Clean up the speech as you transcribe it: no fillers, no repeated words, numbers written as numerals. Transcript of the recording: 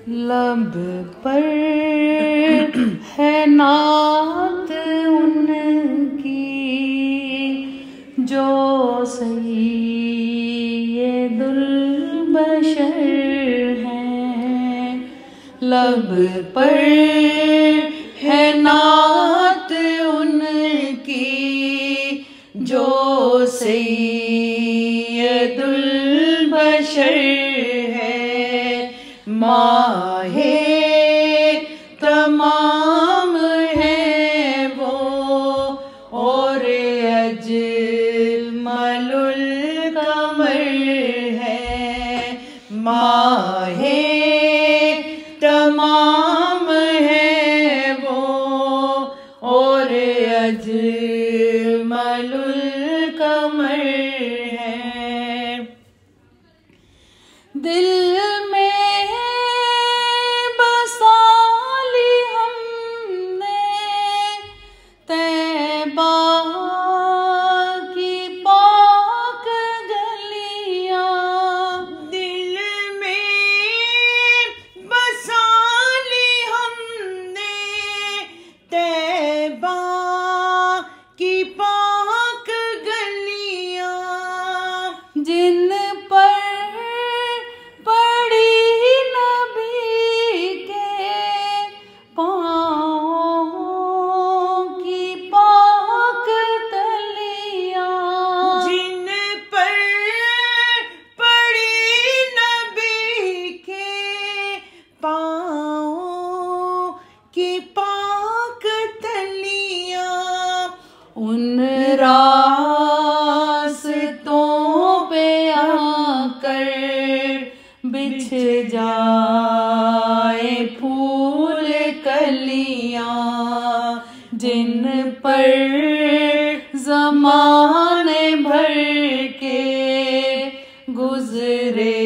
लब पर है नात उनकी जो सैयदुल बशर हैं। लब पर है नात उनकी जो सैयदुल बशर है। माहे तमाम है वो और अजमलुल कमर है। माहे तमाम है वो और अजमलुल कमर है। दिल में बसा ली हमने तैबा की पाक गलियां। दिल में बसा ली हमने तैबा की पाक गलियां। जिन पर की पाक तलियां। उन रास्तों पे आकर बिछ जाए फूल कलियां। जिन पर ज़माने भर के गुज़रे